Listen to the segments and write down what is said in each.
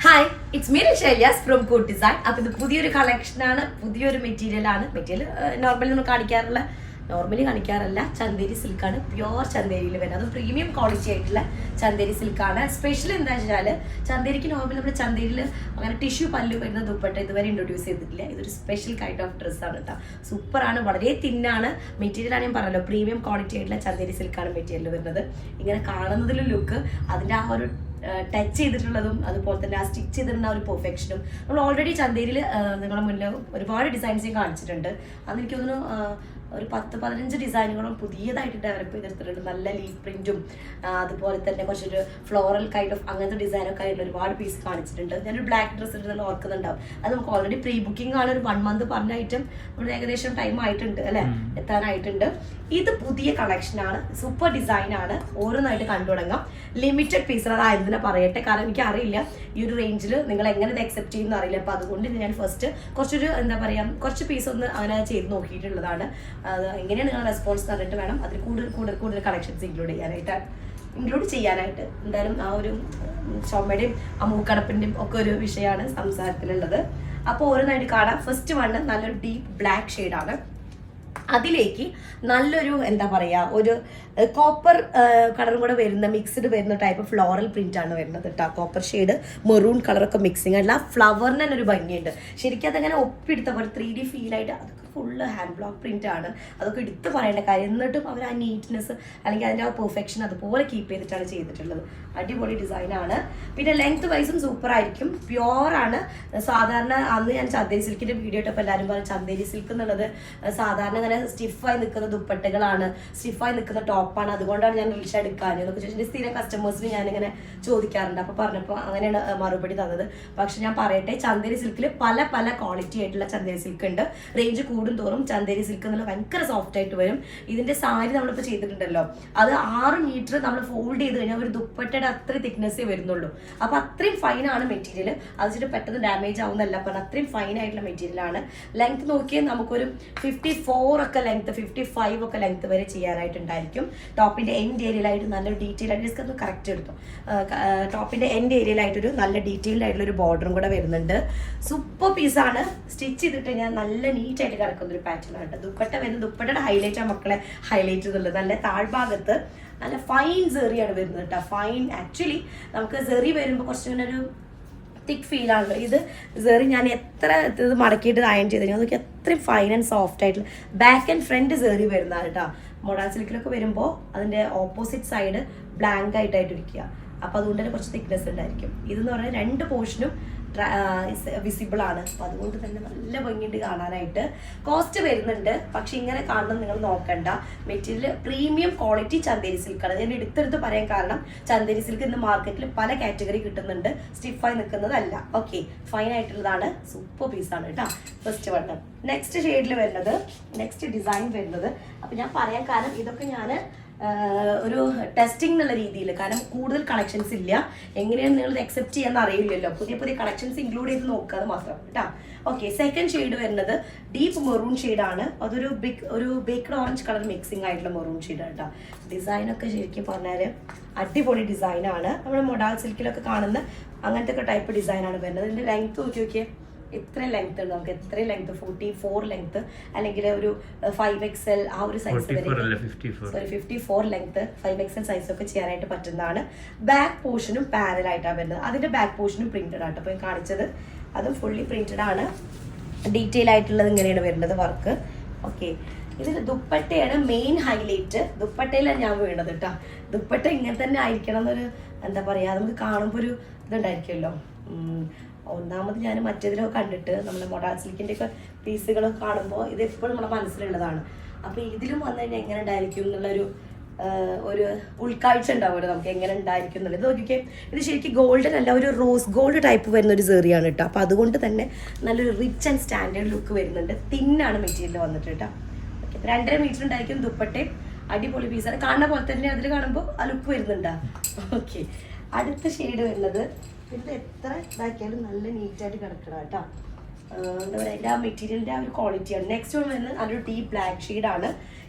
Hi it's me ഷെല്യാസ് from കൂട്ട് design. അപ്പോൾ ഇത് പുതിയൊരു കളക്ഷനാണ്, പുതിയൊരു മെറ്റീരിയലാണ്. മെറ്റീരിയൽ നോർമലി കാണിക്കാറല്ല, ചന്തേരി സിൽക്കാണ്, പ്യുവർ ചന്തേരിയിൽ വരുന്നത്. അത് പ്രീമിയം ക്വാളിറ്റി ആയിട്ടുള്ള ചന്തേരി സിൽക്കാണ്. സ്പെഷ്യൽ എന്താ വെച്ചാൽ ചന്തേരിക്ക് നോർമലി നമ്മൾ ചന്തേരിയിൽ അങ്ങനെ ടിഷ്യൂ പല്ല് വരുന്ന ദുപ്പട്ട ഇതുവരെ ഇൻട്രൊഡ്യൂസ് ചെയ്തിട്ടില്ല. ഇതൊരു സ്പെഷ്യൽ കൈൻഡ് ഓഫ് ഡ്രസ്സാണ് കേട്ടോ. സൂപ്പറാണ്, വളരെ തിന്നാണ്. മെറ്റീരിയലാണ് ഞാൻ പറഞ്ഞല്ലോ, പ്രീമിയം ക്വാളിറ്റി ആയിട്ടുള്ള ചന്തേരി സിൽക്കാണ് മെറ്റീരിയൽ വരുന്നത്. ഇങ്ങനെ കാണുന്നതിലും ലുക്ക്, അതിൻ്റെ ആ ഒരു ടച്ച് ചെയ്തിട്ടുള്ളതും അതുപോലെ തന്നെ ആ സ്റ്റിച്ച് ചെയ്തിരുന്ന ഒരു പെർഫെക്ഷനും. നമ്മൾ ഓൾറെഡി ചന്തേരിയിൽ നിങ്ങളുടെ മുന്നിൽ ഒരുപാട് ഡിസൈൻസ് കാണിച്ചിട്ടുണ്ട്. അന്ന് എനിക്ക് തോന്നുന്നു ഒരു 10-15 ഡിസൈനുകളും പുതിയതായിട്ട് ഡെവലപ്പ് ചെയ്തെടുത്തിട്ടുണ്ട്. നല്ല ലീഫ് പ്രിന്റും അതുപോലെ തന്നെ കുറച്ചൊരു ഫ്ലോറൽ കൈൻഡ് ഓഫ് അങ്ങനത്തെ ഡിസൈനൊക്കെ ആയിട്ടുള്ള ഒരുപാട് പീസ് കാണിച്ചിട്ടുണ്ട്. ഞാനൊരു ബ്ലാക്ക് ഡ്രസ്സ് ഇട്ട് ഓർക്കുന്നുണ്ടാവും. അത് നമുക്ക് ഓൾറെഡി പ്രീ ബുക്കിംഗ് ആണ്. ഒരു 1 month പറഞ്ഞ ഐറ്റം നമ്മൾ ഏകദേശം ടൈം ആയിട്ടുണ്ട് അല്ലെ, എത്താനായിട്ടുണ്ട്. ഇത് പുതിയ കളക്ഷനാണ്, സൂപ്പർ ഡിസൈൻ ആണ്. ഓരോന്നായിട്ട് കണ്ടു തുടങ്ങാം. ലിമിറ്റഡ് പീസ് അത് എന്തിനാ പറയട്ടെ, കാരണം എനിക്ക് അറിയില്ല ഈ ഒരു റേഞ്ചിൽ നിങ്ങൾ എങ്ങനെ ഇത് അക്സെപ്റ്റ് ചെയ്യുന്ന അറിയില്ല. അപ്പൊ അതുകൊണ്ട് ഞാൻ ഫസ്റ്റ് കുറച്ചൊരു എന്താ പറയാ, കുറച്ച് പീസ് ഒന്ന് അങ്ങനെ ചെയ്ത് നോക്കിയിട്ടുള്ളതാണ്. അത് എങ്ങനെയാണ് നിങ്ങൾ റെസ്പോൺസ് തന്നിട്ട് വേണം അതിൽ കൂടുതൽ കളക്ഷൻസ് ഇൻക്ലൂഡ് ചെയ്യാനായിട്ട്. എന്തായാലും ആ ഒരു ചുമയുടെയും ആ മൂക്കടപ്പിന്റെയും ഒക്കെ ഒരു വിഷയമാണ് സംസാരത്തിലുള്ളത്. അപ്പോൾ ഓരോന്നായിട്ട് കാണാം. ഫസ്റ്റ് വണ് നല്ലൊരു ഡീപ്പ് ബ്ലാക്ക് ഷെയ്ഡാണ്. അതിലേക്ക് നല്ലൊരു എന്താ പറയാ, ഒരു കോപ്പർ കളറും കൂടെ വരുന്ന മിക്സ്ഡ് വരുന്ന ടൈപ്പ് ഫ്ലോറൽ പ്രിന്റ് ആണ് വരുന്നത് കേട്ടോ. കോപ്പർ ഷെയ്ഡ് മെറൂൺ കളറൊക്കെ മിക്സിങ് ആയിട്ടുള്ള ആ ഫ്ലവറിന് തന്നെ ഒരു ഭംഗിയുണ്ട്. ശരിക്കും അതങ്ങനെ ഒപ്പിയെടുത്ത പോലെ 3D ഫീൽ ആയിട്ട് അതൊക്കെ ഫുള്ള് ഹാൻഡ് ബ്ലോക്ക് പ്രിന്റ് ആണ്. അതൊക്കെ എടുത്ത് പറയേണ്ട കാര്യം. എന്നിട്ടും അവർ ആ നീറ്റ്നെസ് അല്ലെങ്കിൽ അതിൻ്റെ ആ പെർഫെക്ഷൻ അതുപോലെ കീപ്പ് ചെയ്തിട്ടാണ് ചെയ്തിട്ടുള്ളത്. അടിപൊളി ഡിസൈൻ ആണ്. പിന്നെ ലെങ്ത് വൈസും സൂപ്പർ ആയിരിക്കും, പ്യുവർ ആണ്. സാധാരണ അന്ന് ഞാൻ ചന്തേരി സിൽക്കിന്റെ വീഡിയോ ഇട്ടപ്പോൾ എല്ലാവരും പറയും ചന്തേരി സിൽക്ക് എന്നുള്ളത് സാധാരണ അങ്ങനെ സ്റ്റിഫായി നിൽക്കുന്ന ദുപ്പട്ടകളാണ്, സ്റ്റിഫായി നിൽക്കുന്ന ടോപ്പാണ്, അതുകൊണ്ടാണ് ഞാൻ റിലീസ് എടുക്കാൻ എന്നൊക്കെ ചോദിച്ചിട്ട് സ്ഥിരം കസ്റ്റമേഴ്സിന് ഞാനിങ്ങനെ ചോദിക്കാറുണ്ട്. അപ്പോൾ പറഞ്ഞപ്പോൾ അങ്ങനെയാണ് മറുപടി തന്നത്. പക്ഷെ ഞാൻ പറയട്ടെ, ചന്തേരി സിൽക്കിൽ പല ക്വാളിറ്റി ആയിട്ടുള്ള ചന്തേരി സിൽക്ക് ഉണ്ട്. റേഞ്ച് കൂടുന്തോറും ചന്തേരി സിൽക്ക് എന്നുള്ള ഭയങ്കര സോഫ്റ്റ് ആയിട്ട് വരും. ഇതിന്റെ സാരി നമ്മളിപ്പോൾ ചെയ്തിട്ടുണ്ടല്ലോ, അത് 6 മീറ്റർ നമ്മൾ ഫോൾഡ് ചെയ്ത് കഴിഞ്ഞാൽ ഒരു ദുപ്പട്ടയുടെ അത്ര തിക്നെസ്സേ വരുന്നുള്ളൂ. അപ്പൊ അത്രയും ഫൈൻ ആണ് മെറ്റീരിയൽ. അത് വെച്ചിട്ട് പെട്ടെന്ന് ഡാമേജ് ആവുന്നല്ല, പറഞ്ഞാൽ അത്രയും ഫൈൻ ആയിട്ടുള്ള മെറ്റീരിയൽ ആണ്. ലെങ്ത് നോക്കിയാൽ നമുക്കൊരു 54 ഒക്കെ ലെങ്ത്, 55 ഒക്കെ ലെങ്ത് വരെ ചെയ്യാനായിട്ടുണ്ടായിരിക്കും. ടോപ്പിന്റെ എൻഡ് ഏരിയയിലായിട്ട് നല്ല ഡീറ്റെയിൽ ആയിട്ട് ഒന്ന് കറക്റ്റ് എടുത്തു. ടോപ്പിന്റെ എൻഡ് ഏരിയയിലായിട്ടൊരു നല്ല ഡീറ്റെയിൽഡ് ആയിട്ടുള്ള ഒരു ബോർഡറും കൂടെ വരുന്നുണ്ട്. സൂപ്പർ പീസാണ്. സ്റ്റിച്ച് ചെയ്തിട്ട് ഞാൻ നല്ല നീറ്റ് ആയിട്ട് കിടക്കുന്ന ഒരു പാറ്റേൺ ആണ്. ദുപ്പട്ട വരുന്ന ദുപ്പട്ടയുടെ ഹൈലൈറ്റ് ആ മക്കളെ ഹൈലൈറ്റ് ചെയ്തുള്ളത്. നല്ല താഴ്ഭാഗത്ത് നല്ല ഫൈൻ സെറിയാണ് വരുന്നത് കേട്ടോ. ഫൈൻ ആക്ച്വലി നമുക്ക് സെറി വരുമ്പോൾ കുറച്ചിങ്ങനെ ഒരു തിക്ക് ഫീൽ ആണല്ലോ. ഇത് സെറി ഞാൻ എത്ര ഇത് മടക്കിയിട്ട് അയൺ ചെയ്ത് കഴിഞ്ഞാൽ അതൊക്കെ അത്രയും ഫൈൻ ആൻഡ് സോഫ്റ്റ് ആയിട്ടുള്ള ബാക്ക് ആൻഡ് ഫ്രണ്ട് സെറി വരുന്നതാണ് കേട്ടോ. മോഡൽ സിൽക്കിലൊക്കെ വരുമ്പോൾ അതിന്റെ ഓപ്പോസിറ്റ് സൈഡ് ബ്ലാങ്ക് ആയിട്ടിരിക്കുക. അപ്പൊ അതുകൊണ്ട് തന്നെ കുറച്ച് തിക്നെസ് ഉണ്ടായിരിക്കും. ഇതെന്ന് പറഞ്ഞാൽ 2 പോർഷനും വിസിബിൾ ആണ്. അപ്പൊ അതുകൊണ്ട് തന്നെ നല്ല ഭംഗിയുണ്ട് കാണാനായിട്ട്. കോസ്റ്റ് വരുന്നുണ്ട്, പക്ഷെ ഇങ്ങനെ കാണണം നിങ്ങൾ നോക്കണ്ട. മെറ്റീരിയൽ പ്രീമിയം ക്വാളിറ്റി ചന്തേരി സിൽക്കാണ്. ഞാൻ എടുത്തെടുത്ത് പറയാൻ കാരണം ചന്തേരി സിൽക്ക് ഇന്ന് മാർക്കറ്റിൽ പല കാറ്റഗറി കിട്ടുന്നുണ്ട്. സ്റ്റിഫായി നിൽക്കുന്നതല്ല. ഓക്കെ, ഫൈൻ ആയിട്ടുള്ളതാണ്. സൂപ്പർ പീസാണ് കേട്ടോ. First one. നെക്സ്റ്റ് ഷെയ്ഡിൽ വരുന്നത്, നെക്സ്റ്റ് ഡിസൈൻ വരുന്നത്. അപ്പൊ ഞാൻ പറയാൻ കാരണം ഇതൊക്കെ ഞാൻ ഒരു ടെസ്റ്റിംഗ് എന്നുള്ള രീതിയിൽ, കാരണം കൂടുതൽ കളക്ഷൻസ് ഇല്ല. എങ്ങനെയാണ് നിങ്ങൾ അക്സെപ്റ്റ് ചെയ്യാന്ന് അറിയില്ലല്ലോ. പുതിയ കളക്ഷൻസ് ഇൻക്ലൂഡ് ചെയ്ത് നോക്കുക മാത്രം കേട്ടോ. ഓക്കെ, സെക്കൻഡ് ഷെയ്ഡ് വരുന്നത് ഡീപ്പ് മെറൂൺ ഷെയ്ഡാണ്. അതൊരു ബേക്ക്ഡ് ഓറഞ്ച് കളർ മിക്സിംഗ് ആയിട്ടുള്ള മെറൂൺ ഷെയ്ഡാണ് കേട്ടോ. ഡിസൈനൊക്കെ ശരിക്കും പറഞ്ഞാൽ അടിപൊളി ഡിസൈനാണ്. നമ്മുടെ മൊഡാൾ സിൽക്കിലൊക്കെ കാണുന്ന അങ്ങനത്തെ ഒക്കെ ടൈപ്പ് ഡിസൈനാണ് വരുന്നത്. ഇതിന്റെ ലെങ്ത് നോക്കിയേ, ഇത്രയും ലെങ്ത് ഉണ്ട്. നമുക്ക് എത്രയും ലെങ്ത് 44 ലെങ്ത് അല്ലെങ്കിൽ ഒരു 5XL ആ ഒരു സൈസ് വരെ, 54 ലെങ്ത് 5XL സൈസ് ഒക്കെ ചെയ്യാനായിട്ട് പറ്റുന്നതാണ്. ബാക്ക് പോർഷനും പാരലായിട്ടാണ് വരുന്നത്. അതിന്റെ ബാക്ക് പോർഷനും പ്രിന്റഡ് ആട്ടോ. അപ്പോൾ കാണിച്ചത് അതും ഫുള്ളി പ്രിന്റഡ് ആണ്. ഡീറ്റെയിൽ ആയിട്ടുള്ളത് ഇങ്ങനെയാണ് വരുന്നത് വർക്ക്. ഓക്കെ, ഇതിൽ ദുപ്പട്ടയാണ് മെയിൻ ഹൈലൈറ്റ്. ദുപ്പട്ടയിലാണ് ഞാൻ വീണത് കേട്ടോ. ദുപ്പട്ട ഇങ്ങനെ തന്നെ ആയിരിക്കണം എന്നൊരു എന്താ പറയാ, നമുക്ക് കാണുമ്പോൾ ഒരു ഇതുണ്ടായിരിക്കുമല്ലോ. ഒന്നാമത് ഞാൻ മറ്റേതിലൊക്കെ കണ്ടിട്ട് നമ്മുടെ മൊഡാൾ സിൽക്കിന്റെ ഒക്കെ പീസുകളൊക്കെ കാണുമ്പോൾ ഇത് എപ്പോഴും നമ്മുടെ മനസ്സിലുള്ളതാണ്. അപ്പൊ ഇതിലും വന്നു കഴിഞ്ഞാൽ എങ്ങനെ ഉണ്ടായിരിക്കും എന്നുള്ളൊരു ഒരു ഉൾക്കാഴ്ച ഉണ്ടാവുമല്ലോ നമുക്ക്, എങ്ങനെ ഉണ്ടായിരിക്കും എന്നുള്ളത്. ഇത് നോക്കിക്കേ, ഇത് ശരിക്കും ഗോൾഡൻ അല്ല, ഒരു റോസ് ഗോൾഡ് ടൈപ്പ് വരുന്ന ഒരു സെറിയാണ് കേട്ടോ. അപ്പൊ അതുകൊണ്ട് തന്നെ നല്ലൊരു റിച്ച് ആൻഡ് സ്റ്റാൻഡേർഡ് ലുക്ക് വരുന്നുണ്ട്. തിന്നാണ് മെറ്റീരിയൽ വന്നിട്ട് കേട്ടോ. ഓക്കെ, 2.5 മീറ്റർ ഉണ്ടായിരിക്കും ദുപ്പട്ടയും. അടിപൊളി പീസാണ്. കാണുന്ന പോലെ തന്നെ അതിൽ കാണുമ്പോൾ ആ ലുക്ക് വരുന്നുണ്ടാ. ഓക്കെ, അടുത്ത ഷെയ്ഡ് വരുന്നത് ഇത് എത്ര ഇതാക്കിയാലും നല്ല നീറ്റായിട്ട് കിടക്കണം കേട്ടോ. എന്താ പറയുക, അതിൻ്റെ ആ മെറ്റീരിയലിൻ്റെ ആ ഒരു ക്വാളിറ്റിയാണ്. നെക്സ്റ്റ് വരുന്നത് നല്ലൊരു ഡീപ്പ് ബ്ലാക്ക് ഷെയ്ഡാണ്.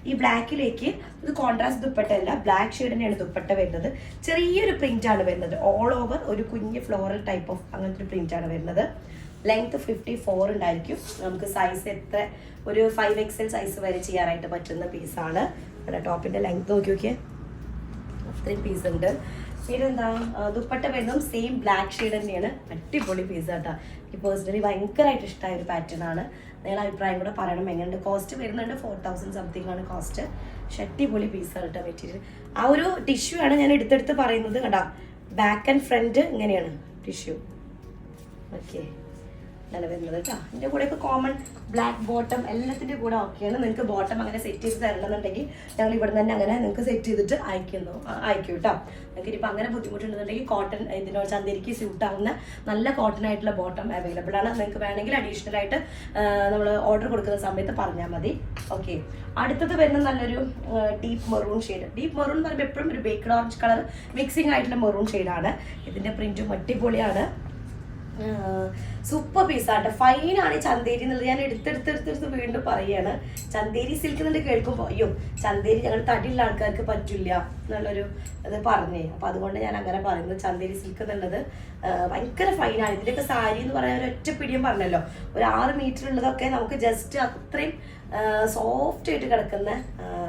ഈ ബ്ലാക്കിലേക്ക് ഇത് കോൺട്രാസ്റ്റ് ദുപ്പട്ടയല്ല, ബ്ലാക്ക് ഷെയ്ഡ് തന്നെയാണ് ദുപ്പട്ട വരുന്നത്. ചെറിയൊരു പ്രിൻ്റാണ് വരുന്നത്, ഓൾ ഓവർ ഒരു കുഞ്ഞ് ഫ്ലോറൽ ടൈപ്പ് ഓഫ് അങ്ങനത്തെ ഒരു പ്രിൻ്റാണ് വരുന്നത്. ലെങ്ത് 54 ഉണ്ടായിരിക്കും. നമുക്ക് സൈസ് എത്ര ഒരു 5XL സൈസ് വരെ ചെയ്യാനായിട്ട് പറ്റുന്ന പീസാണ്. ടോപ്പിൻ്റെ ലെങ്ത് നോക്കി നോക്കിയേ, അത്രയും പീസ് ഉണ്ട്. പിന്നെന്താ ദുപ്പട്ട വരുന്നതും സെയിം ബ്ലാക്ക് ഷെയ്ഡ് തന്നെയാണ്. അടിപൊളി പീസ് കേട്ടോ. എനിക്ക് പേഴ്സണലി ഭയങ്കരമായിട്ട് ഇഷ്ടമായ ഒരു പാറ്റേൺ ആണ്. നിങ്ങളുടെ അഭിപ്രായം കൂടെ പറയണം. എങ്ങനെയുണ്ട്? കോസ്റ്റ് വരുന്നുണ്ട് 4000 സംതിങ് ആണ് കോസ്റ്റ്. പക്ഷെ അടിപൊളി പീസാണ് കേട്ടോ മെറ്റീരിയൽ. ആ ഒരു ടിഷ്യൂ ആണ് ഞാൻ എടുത്തെടുത്ത് പറയുന്നത് കേട്ടോ. ബാക്ക് ആൻഡ് ഫ്രണ്ട് ഇങ്ങനെയാണ് ടിഷ്യൂ. ഓക്കെ, അങ്ങനെ വരുന്നത് കേട്ടോ. ഇതിൻ്റെ കൂടെയൊക്കെ കോമൺ ബ്ലാക്ക് ബോട്ടം എല്ലാത്തിൻ്റെ കൂടെ ഓക്കെയാണ്. നിങ്ങൾക്ക് ബോട്ടം അങ്ങനെ സെറ്റ് ചെയ്ത് തരണമെന്നുണ്ടെങ്കിൽ ഞങ്ങൾ ഇവിടെ തന്നെ അങ്ങനെ നിങ്ങൾക്ക് സെറ്റ് ചെയ്തിട്ട് അയക്കും കേട്ടോ. നിങ്ങൾക്ക് ഇനിയിപ്പോൾ അങ്ങനെ ബുദ്ധിമുട്ടുണ്ടെന്നുണ്ടെങ്കിൽ കോട്ടൺ ഇതിനോട് ചന്തേരിക്ക് സ്യൂട്ട് ആവുന്ന നല്ല കോട്ടൺ ആയിട്ടുള്ള ബോട്ടം അവൈലബിൾ ആണ്. നിങ്ങൾക്ക് വേണമെങ്കിൽ അഡീഷണൽ ആയിട്ട് നമ്മൾ ഓർഡർ കൊടുക്കുന്ന സമയത്ത് പറഞ്ഞാൽ മതി. ഓക്കെ, അടുത്തത് വരുന്ന നല്ലൊരു deep maroon shade. Deep maroon എന്ന് പറയുമ്പോൾ എപ്പോഴും ഒരു ബേക്ക്ഡ് ഓറഞ്ച് കളർ മിക്സിംഗ് ആയിട്ടുള്ള മെറൂൺ ഷെയ്ഡാണ്. ഇതിൻ്റെ പ്രിൻറ്റും അടിപൊളിയാണ്. സൂപ്പർ പീസാട്ടെ, ഫൈനാണ് ഈ ചന്തേരി എന്നുള്ളത്. ഞാൻ എടുത്തെടുത്ത് വീണ്ടും പറയുകയാണ്. ചന്തേരി സിൽക്ക് എന്നുള്ളത് കേൾക്കുമ്പോൾ അയ്യോ ചന്തേരി ഞങ്ങൾ തടിയുള്ള ആൾക്കാർക്ക് പറ്റില്ല എന്നുള്ളൊരു ഇത് പറഞ്ഞേ. അപ്പം അതുകൊണ്ട് ഞാൻ അങ്ങനെ പറയുന്നത്. ചന്തേരി സിൽക്ക് എന്നുള്ളത് ഭയങ്കര ഫൈനാണ്. ഇതിലൊക്കെ സാരി എന്ന് പറയാൻ ഒരു ഒറ്റപ്പിടിയും പറഞ്ഞല്ലോ, ഒരു 6 മീറ്റർ ഉള്ളതൊക്കെ നമുക്ക് ജസ്റ്റ് അത്രയും സോഫ്റ്റ് ആയിട്ട് കിടക്കുന്ന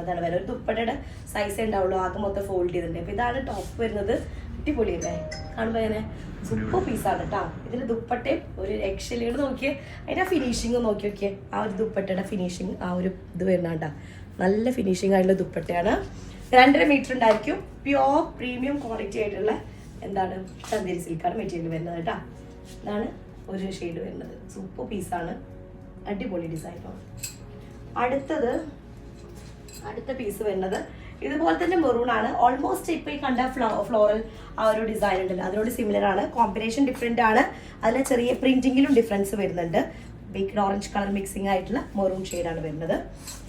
ഇതാണ് വരുന്നത്. ഒരു ദുപ്പട്ടയുടെ സൈസേ ഉണ്ടാവുള്ളൂ, ആകെ മൊത്തം ഫോൾഡ് ചെയ്തിട്ടുണ്ട്. അപ്പം ഇതാണ് ടോപ്പ് വരുന്നത്. അടിപൊളിയല്ലേ കാണുമ്പോൾ അങ്ങനെ സൂപ്പർ പീസാണ് കേട്ടോ. ഇതിന് ദുപ്പട്ടയും ഒരു എക്സലേഡ് നോക്കിയേ, അതിൻ്റെ ആ ഫിനിഷിങ് നോക്കി നോക്കിയേ. ആ ഒരു ദുപ്പട്ടയുടെ ഫിനിഷിങ് ആ ഒരു ഇത് വരുന്നുണ്ടാ, നല്ല ഫിനിഷിങ് ആയിട്ടുള്ള ദുപ്പട്ടയാണ്. 2.5 മീറ്റർ ഉണ്ടായിരിക്കും. പ്യോർ പ്രീമിയം ക്വാളിറ്റി ആയിട്ടുള്ള എന്താണ് ചന്തേരി സിൽക്കാണ് മെറ്റീരിയൽ വരുന്നത് കേട്ടോ. ഇതാണ് ഒരു ഷെയ്ഡ് വരുന്നത്. സൂപ്പർ പീസാണ്, അടിപൊളി ഡിസൈനാണ്. അടുത്ത പീസ് വരുന്നത് ഇതുപോലെ തന്നെ മെറൂൺ ആണ്. ഓൾമോസ്റ്റ് ഇപ്പോൾ ഈ കണ്ട ഫ്ലോറൽ ആ ഒരു ഡിസൈൻ ഉണ്ടല്ലോ അതിനോട് സിമിലർ ആണ്. കോമ്പിനേഷൻ ഡിഫറെൻ്റ് ആണ്. അതിൽ ചെറിയ പ്രിന്റിങ്ങിലും ഡിഫറൻസ് വരുന്നുണ്ട്. ബേക്ക്ഡ് ഓറഞ്ച് കളർ മിക്സിംഗ് ആയിട്ടുള്ള മെറൂൺ ഷെയ്ഡാണ് വരുന്നത്.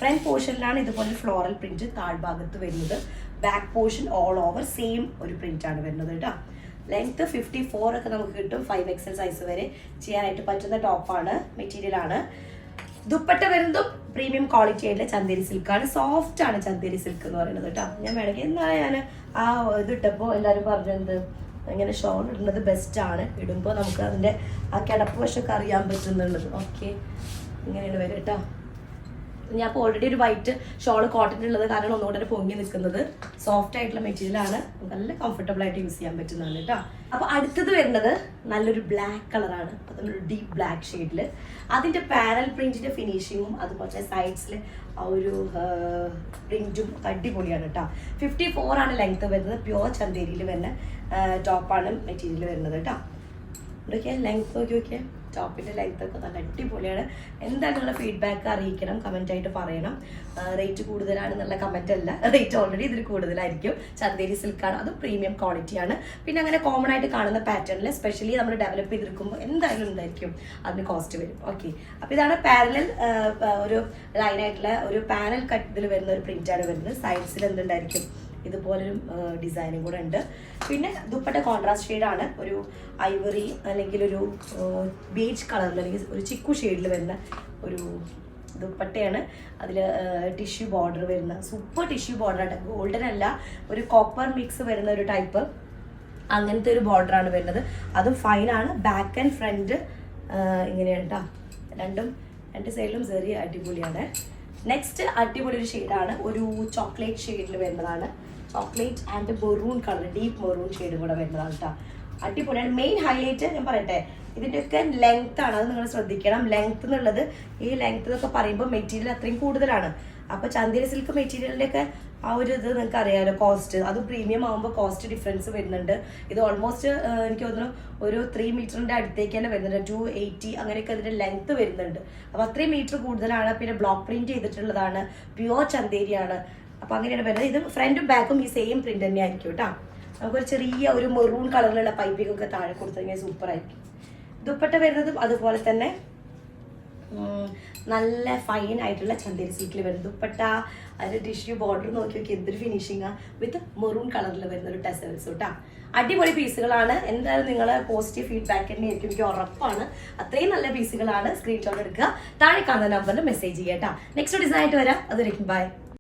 ഫ്രണ്ട് പോർഷനിലാണ് ഇതുപോലെ ഫ്ലോറൽ പ്രിന്റ് താഴ്ഭാഗത്ത് വരുന്നത്. Back portion all over same ഒരു പ്രിന്റ് ആണ് വരുന്നത് കേട്ടോ. ലെങ്ത് 54 ഒക്കെ നമുക്ക് കിട്ടും. 5XL സൈസ് വരെ ചെയ്യാനായിട്ട് പറ്റുന്ന ടോപ്പാണ്, മെറ്റീരിയലാണ്. ദുപ്പട്ട വരുന്നതും പ്രീമിയം ക്വാളിറ്റി ആയിട്ടുള്ള ചന്തേരി സിൽക്കാണ്. സോഫ്റ്റ് ആണ് ചന്തേരി സിൽക്ക് എന്ന് പറയുന്നത് കേട്ടോ. ഞാൻ വേണമെങ്കിൽ എന്നാണ് ഞാൻ ആ ഇത് ഇട്ടപ്പോൾ എല്ലാവരും പറഞ്ഞത് ഇങ്ങനെ ഷോൾ ഇടുന്നത് ബെസ്റ്റാണ്. ഇടുമ്പോൾ നമുക്ക് അതിൻ്റെ ആ കിടപ്പ് വശമൊക്കെ അറിയാൻ പറ്റുന്നുള്ളത്. ഓക്കെ, ഇങ്ങനെയാണ് വരും കേട്ടോ. ഞാൻ ഇപ്പോൾ ഓൾറെഡി ഒരു വൈറ്റ് ഷോൾ കോട്ടൺ ഉള്ളത് കാരണം ഒന്നുകൂടെ പൊങ്ങി നിൽക്കുന്നത്. സോഫ്റ്റ് ആയിട്ടുള്ള മെറ്റീരിയലാണ്, നല്ല കംഫർട്ടബിൾ ആയിട്ട് യൂസ് ചെയ്യാൻ പറ്റുന്നതാണ് കേട്ടോ. അപ്പോൾ അടുത്തത് വരുന്നത് നല്ലൊരു ബ്ലാക്ക് കളറാണ്. അതൊരു ഡീപ്പ് ബ്ലാക്ക് ഷെയ്ഡിൽ അതിൻ്റെ പാരൽ പ്രിന്റിൻ്റെ ഫിനിഷിങ്ങും അതുപോലെ സൈഡ്സിൽ ആ ഒരു പ്രിന്റും അടിപൊളിയാണ് കേട്ടോ. 54 ആണ് ലെങ്ത് വരുന്നത്. പ്യോർ ചന്തേരിയിൽ വരുന്ന ടോപ്പാണ് മെറ്റീരിയൽ വരുന്നത് കേട്ടോ. ഇതൊക്കെ ലെങ്ത് നോക്കി നോക്കിയാൽ ടോപ്പിൻ്റെ ലെങ്ത് ഒക്കെ നല്ല അടിപൊളിയാണ്. എന്തായാലും നിങ്ങളുടെ ഫീഡ്ബാക്ക് അറിയിക്കണം, കമൻറ്റായിട്ട് പറയണം. റേറ്റ് കൂടുതലാണെന്നുള്ള കമൻറ്റ് അല്ല, റേറ്റ് ഓൾറെഡി ഇതിൽ കൂടുതലായിരിക്കും. ചന്തേരി സിൽക്കാണ്, അതും പ്രീമിയം ക്വാളിറ്റിയാണ്. പിന്നെ അങ്ങനെ കോമൺ ആയിട്ട് കാണുന്ന പാറ്റേണിൽ സ്പെഷ്യലി നമ്മൾ ഡെവലപ്പ് ചെയ്തെടുക്കുമ്പോൾ എന്തായാലും ഉണ്ടായിരിക്കും അതിന് കോസ്റ്റ് വരും. ഓക്കെ, അപ്പോൾ ഇതാണ് പാരലൽ ഒരു ലൈനായിട്ടുള്ള ഒരു പാനൽ കട്ട് ഇതിൽ വരുന്ന ഒരു പ്രിൻ്റാണ് വരുന്നത്. സൈഡ്സിൽ എന്തുണ്ടായിരിക്കും ഇതുപോലൊരു ഡിസൈനും കൂടെ ഉണ്ട്. പിന്നെ ദുപ്പട്ട കോൺട്രാസ്റ്റ് ഷെയ്ഡാണ്, ഒരു ഐവറി അല്ലെങ്കിൽ ഒരു ബീച്ച് കളറിൽ അല്ലെങ്കിൽ ഒരു ചിക്കു ഷെയ്ഡിൽ വരുന്ന ഒരു ദുപ്പട്ടയാണ്. അതിൽ ടിഷ്യൂ ബോർഡർ വരുന്ന സൂപ്പർ ടിഷ്യൂ ബോർഡറാണ്. ഗോൾഡൻ അല്ല, ഒരു കോപ്പർ മിക്സ് വരുന്ന ഒരു ടൈപ്പ് അങ്ങനത്തെ ഒരു ബോർഡറാണ് വരുന്നത്. അതും ഫൈനാണ്. ബാക്ക് ആൻഡ് ഫ്രണ്ട് ഇങ്ങനെയാണ് കേട്ടോ. രണ്ട് സൈഡിലും ചെറിയ അടിപൊളിയാണ്. നെക്സ്റ്റ് അടിപൊളി ഒരു ഷെയ്ഡാണ്, ഒരു ചോക്ലേറ്റ് ഷെയ്ഡിൽ വരുന്നതാണ്. Chocolate and maroon colour, deep maroon ഷെയ്ഡും കൂടെ വരുന്നതാണ് കേട്ടോ. അടിപൊളിയാണ്. മെയിൻ ഹൈലൈറ്റ് ഞാൻ പറയട്ടെ, ഇതിൻ്റെയൊക്കെ ലെങ്ത് ആണ്, അത് നിങ്ങൾ ശ്രദ്ധിക്കണം. ലെങ്ത് എന്നുള്ളത് ഈ ലെങ്ത് എന്നൊക്കെ പറയുമ്പോൾ മെറ്റീരിയൽ അത്രയും കൂടുതലാണ്. അപ്പോൾ ചന്തേരി സിൽക്ക് മെറ്റീരിയലിൻ്റെയൊക്കെ ആ ഒരു ഇത് നിങ്ങൾക്ക് അറിയാമല്ലോ, കോസ്റ്റ് അത് പ്രീമിയം ആകുമ്പോൾ കോസ്റ്റ് ഡിഫറൻസ് വരുന്നുണ്ട്. ഇത് ഓൾമോസ്റ്റ് എനിക്ക് തോന്നുന്നു ഒരു 3 മീറ്ററിൻ്റെ അടുത്തേക്ക് തന്നെ വരുന്നുണ്ട്. 280 അങ്ങനെയൊക്കെ അതിൻ്റെ ലെങ്ത് വരുന്നുണ്ട്. അപ്പോൾ അത്രയും മീറ്റർ കൂടുതലാണ്. പിന്നെ ബ്ലോക്ക് പ്രിന്റ് ചെയ്തിട്ടുള്ളതാണ്, പ്യുവർ ചന്തേരിയാണ്. അപ്പോൾ അങ്ങനെയാണ് വരുന്നത്. ഇത് ഫ്രണ്ടും ബാക്കും ഈ സെയിം പ്രിന്റ് തന്നെ ആയിരിക്കും കേട്ടോ. നമുക്കൊരു ചെറിയ ഒരു മെറൂൺ കളറിലുള്ള പൈപ്പിംഗ് ഒക്കെ താഴെ കൊടുത്തു കഴിഞ്ഞാൽ സൂപ്പർ ആയിരിക്കും. ദുപ്പട്ട വരുന്നതും അതുപോലെ തന്നെ നല്ല ഫൈൻ ആയിട്ടുള്ള ചന്തേരി സിൽക്കിൽ വരുന്ന ദുപ്പട്ട, അതിൻ്റെ ടിഷ്യൂ ബോർഡർ നോക്കി നോക്കി എന്തൊരു ഫിനിഷിങ്ങാ, വിത്ത് മെറൂൺ കളറിൽ വരുന്ന ഒരു ടെസൽസ് കേട്ടോ. അടിപൊളി പീസുകളാണ്. എന്തായാലും നിങ്ങൾ പോസിറ്റീവ് ഫീഡ്ബാക്ക് തന്നെ ആയിരിക്കും, എനിക്ക് ഉറപ്പാണ്. അത്രയും നല്ല പീസുകളാണ്. സ്ക്രീൻഷോട്ട് എടുക്കുക, താഴെ കാണുന്ന നമ്പറിൽ മെസ്സേജ് ചെയ്യാം കേട്ടോ. നെക്സ്റ്റ് ഡിസൈൻ ആയിട്ട് വരാം. അതുവരെയും ബൈ.